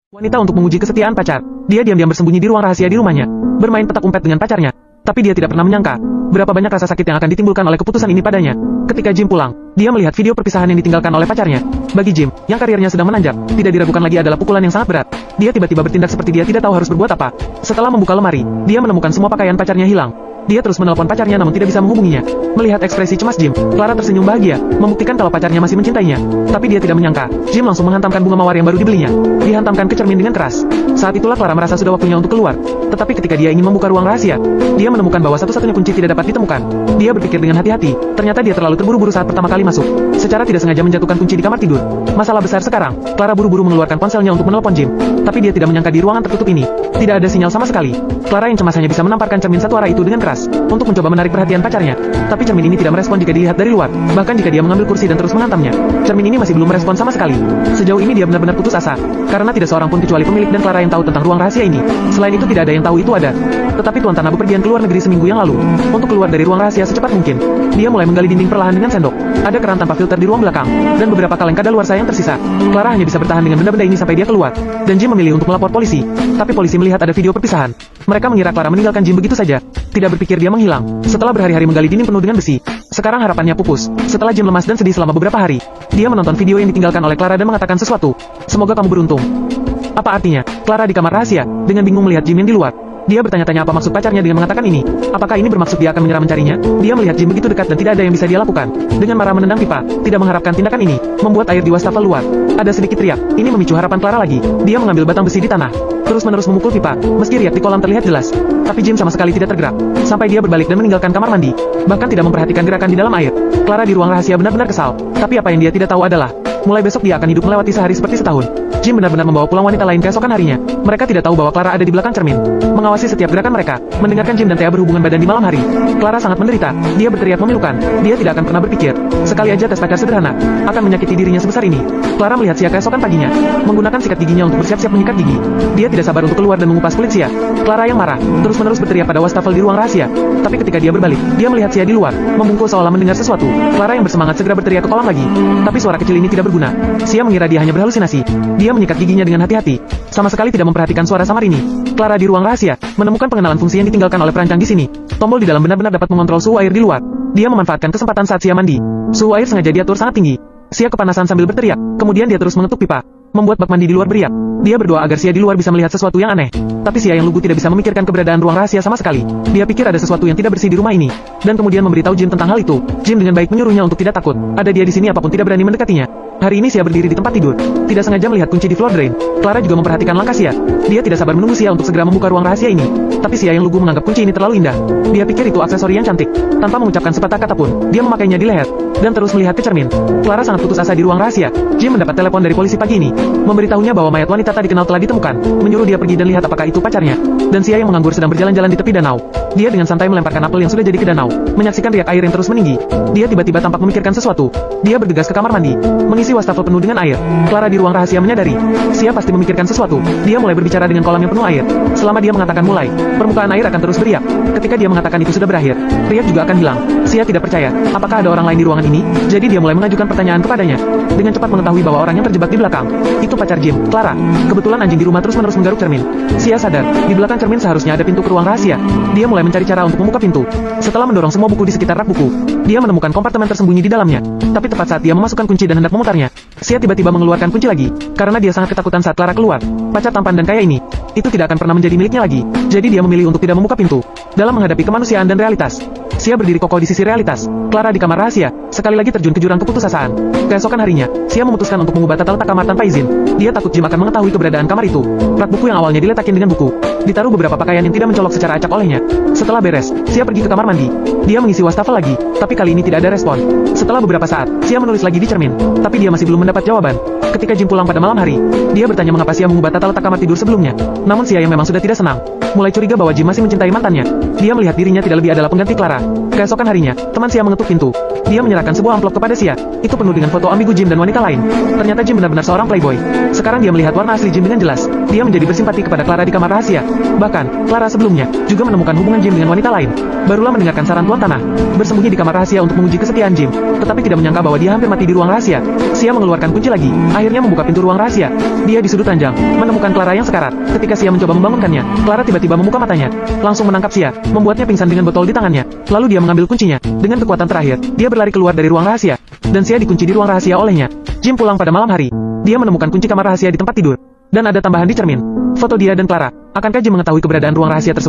wanita untuk menguji kesetiaan pacar. Dia diam-diam bersembunyi di ruang rahasia di rumahnya, bermain petak umpet dengan pacarnya. Tapi dia tidak pernah menyangka berapa banyak rasa sakit yang akan ditimbulkan oleh keputusan ini padanya. Ketika Jim pulang, dia melihat video perpisahan yang ditinggalkan oleh pacarnya. Bagi Jim, yang karirnya sedang menanjak, tidak diragukan lagi adalah pukulan yang sangat berat. Dia tiba-tiba bertindak seperti dia tidak tahu harus berbuat apa. Setelah membuka lemari, dia menemukan semua pakaian pacarnya hilang. Dia terus menelpon pacarnya namun tidak bisa menghubunginya. Melihat ekspresi cemas Jim, Clara tersenyum bahagia, membuktikan kalau pacarnya masih mencintainya. Tapi dia tidak menyangka, Jim langsung menghantamkan bunga mawar yang baru dibelinya. Dihantamkan ke cermin dengan keras. Saat itulah Clara merasa sudah waktunya untuk keluar. Tetapi ketika dia ingin membuka ruang rahasia, dia menemukan bahwa satu-satunya kunci tidak dapat ditemukan. Dia berpikir dengan hati-hati, ternyata dia terlalu terburu-buru saat pertama kali masuk. Secara tidak sengaja menjatuhkan kunci di kamar tidur. Masalah besar sekarang, Clara buru-buru mengeluarkan ponselnya untuk menelpon Jim. Tapi dia tidak menyangka di ruangan tertutup ini tidak ada sinyal sama sekali. Clara yang cemas hanya bisa menamparkan cermin satu arah itu dengan keras untuk mencoba menarik perhatian pacarnya. Tapi cermin ini tidak merespon jika dilihat dari luar. Bahkan jika dia mengambil kursi dan terus menghantamnya, cermin ini masih belum merespon sama sekali. Sejauh ini dia benar-benar putus asa, karena tidak seorang pun kecuali pemilik dan Clara yang tahu tentang ruang rahasia ini. Selain itu tidak ada yang tahu itu ada. Tetapi Tuan Tanabu pergian keluar negeri seminggu yang lalu. Untuk keluar dari ruang rahasia secepat mungkin, dia mulai menggali dinding perlahan dengan sendok. Ada keran tanpa filter di ruang belakang, dan beberapa kaleng kadaluarsa yang tersisa. Clara hanya bisa bertahan dengan benda-benda ini sampai dia keluar. Dan Jim memilih untuk melapor polisi. Tapi polisi melihat ada video perpisahan. Mereka mengira Clara meninggalkan Jim begitu saja. Tidak berpikir dia menghilang. Setelah berhari-hari menggali dinding penuh dengan besi, sekarang harapannya pupus. Setelah Jim lemas dan sedih selama beberapa hari, dia menonton video yang ditinggalkan oleh Clara dan mengatakan sesuatu. Semoga kamu beruntung. Apa artinya? Clara di kamar rahasia, dengan bingung melihat Jim yang di luar. Dia bertanya-tanya apa maksud pacarnya dengan mengatakan ini. Apakah ini bermaksud dia akan menyerah mencarinya? Dia melihat Jim begitu dekat dan tidak ada yang bisa dia lakukan. Dengan marah menendang pipa, tidak mengharapkan tindakan ini, membuat air di wastafel luar. Ada sedikit teriak. Ini memicu harapan Clara lagi. Dia mengambil batang besi di tanah, terus-menerus memukul pipa, meski riak di kolam terlihat jelas. Tapi Jim sama sekali tidak tergerak, sampai dia berbalik dan meninggalkan kamar mandi. Bahkan tidak memperhatikan gerakan di dalam air. Clara di ruang rahasia benar-benar kesal. Tapi apa yang dia tidak tahu adalah, mulai besok dia akan hidup melewati sehari seperti setahun. Jim benar-benar membawa pulang wanita lain keesokan harinya. Mereka tidak tahu bahwa Clara ada di belakang cermin, mengawasi setiap gerakan mereka, mendengarkan Jim dan Thea berhubungan badan di malam hari. Clara sangat menderita. Dia berteriak memilukan. Dia tidak akan pernah berpikir, sekali aja tes pacar sederhana akan menyakiti dirinya sebesar ini. Clara melihat Sia keesokan paginya, menggunakan sikat giginya untuk bersiap-siap menyikat gigi. Dia tidak sabar untuk keluar dan mengupas kulit Sia. Clara yang marah, terus-menerus berteriak pada wastafel di ruang rahasia. Tapi ketika dia berbalik, dia melihat Sia di luar, membungkuk seolah mendengar sesuatu. Clara yang bersemangat segera berteriak ke kolam lagi. Tapi suara kecil ini tidak berguna. Sia mengira dia hanya berhalusinasi. Dia menyikat giginya dengan hati-hati, sama sekali tidak memperhatikan suara samar ini. Clara di ruang rahasia menemukan pengenalan fungsi yang ditinggalkan oleh perancang di sini. Tombol di dalam benar-benar dapat mengontrol suhu air di luar. Dia memanfaatkan kesempatan saat Sia mandi. Suhu air sengaja diatur sangat tinggi. Sia kepanasan sambil berteriak. Kemudian dia terus mengetuk pipa, membuat bak mandi di luar beriak. Dia berdoa agar Sia di luar bisa melihat sesuatu yang aneh. Tapi Sia yang lugu tidak bisa memikirkan keberadaan ruang rahasia sama sekali. Dia pikir ada sesuatu yang tidak bersih di rumah ini, dan kemudian memberitahu Jim tentang hal itu. Jim dengan baik menyuruhnya untuk tidak takut. Ada dia di sini apapun tidak berani mendekatinya. Hari ini Sia berdiri di tempat tidur, tidak sengaja melihat kunci di floor drain. Clara juga memperhatikan langkah Sia. Dia tidak sabar menunggu Sia untuk segera membuka ruang rahasia ini. Tapi Sia yang lugu menganggap kunci ini terlalu indah. Dia pikir itu aksesori yang cantik. Tanpa mengucapkan sepatah kata pun, dia memakainya di leher dan terus melihat ke cermin. Clara sangat putus asa di ruang rahasia. Jim mendapat telepon dari polisi pagi ini, memberitahunya bahwa mayat wanita tak dikenal telah ditemukan, menyuruh dia pergi dan lihat apakah itu pacarnya. Dan Sia yang menganggur sedang berjalan-jalan di tepi danau. Dia dengan santai melemparkan apel yang sudah jadi ke danau, menyaksikan riak air yang terus meninggi. Dia tiba-tiba tampak memikirkan sesuatu. Dia bergegas ke kamar mandi, mengisi wastafel penuh dengan air. Clara di ruang rahasia menyadari, Sia pasti memikirkan sesuatu. Dia mulai berbicara dengan kolam yang penuh air. Selama dia mengatakan mulai, permukaan air akan terus beriak. Ketika dia mengatakan itu sudah berakhir, riak juga akan hilang. Sia tidak percaya, apakah ada orang lain di ruangan ini? Jadi dia mulai mengajukan pertanyaan kepadanya. Dengan cepat mengetahui bahwa orang yang terjebak di belakang itu pacar Jim, Clara. Kebetulan anjing di rumah terus-menerus menggaruk cermin. Sia sadar, di belakang cermin seharusnya ada pintu ke ruang rahasia. Dia mulai mencari cara untuk membuka pintu. Setelah mendorong semua buku di sekitar rak buku, dia menemukan kompartemen tersembunyi di dalamnya. Tapi tepat saat dia memasukkan kunci dan hendak memutarnya, Sia tiba-tiba mengeluarkan kunci lagi, karena dia sangat ketakutan saat Clara keluar. Pacar tampan dan kaya ini, itu tidak akan pernah menjadi miliknya lagi. Jadi dia memilih untuk tidak membuka pintu. Dalam menghadapi kemanusiaan dan realitas, Sia berdiri kokoh di sisi realitas. Clara di kamar rahasia, sekali lagi terjun ke jurang keputusasaan. Keesokan harinya, Sia memutuskan untuk mengubah tata letak kamar tanpa izin. Dia takut Jim akan mengetahui keberadaan kamar itu. Rak buku yang awalnya diletakin dengan buku, ditaruh beberapa pakaian yang tidak mencolok secara acak olehnya. Setelah beres, Sia pergi ke kamar mandi. Dia mengisi wastafel lagi, tapi kali ini tidak ada respon. Setelah beberapa saat, Sia menulis lagi di cermin, tapi dia masih belum mendapat jawaban. Ketika Jim pulang pada malam hari, dia bertanya mengapa Sia mengubah tata letak kamar tidur sebelumnya. Namun Sia yang memang sudah tidak senang, mulai curiga bahwa Jim masih mencintai mantannya. Dia melihat dirinya tidak lebih adalah pengganti Clara. Keesokan harinya, teman Sia mengetuk pintu. Dia menyerahkan sebuah amplop kepada Sia. Itu penuh dengan foto ambigu Jim dan wanita lain. Ternyata Jim benar-benar seorang playboy. Sekarang dia melihat warna asli Jim dengan jelas. Dia menjadi bersimpati kepada Clara di kamar rahasia. Bahkan, Clara sebelumnya juga menemukan hubungan Jim dengan wanita lain. Barulah mendengarkan saran Tuan Tanah, bersembunyi di kamar rahasia untuk menguji kesetiaan Jim. Tetapi tidak menyangka bahwa dia hampir mati di ruang rahasia. Sia mengeluarkan menemukan kunci lagi, akhirnya membuka pintu ruang rahasia. Dia di sudut ranjang, menemukan Clara yang sekarat. Ketika Sia mencoba membangunkannya, Clara tiba-tiba membuka matanya, langsung menangkap Sia, membuatnya pingsan dengan botol di tangannya. Lalu dia mengambil kuncinya. Dengan kekuatan terakhir, dia berlari keluar dari ruang rahasia, dan Sia dikunci di ruang rahasia olehnya. Jim pulang pada malam hari. Dia menemukan kunci kamar rahasia di tempat tidur, dan ada tambahan di cermin. Foto dia dan Clara. Akankah Jim mengetahui keberadaan ruang rahasia tersebut?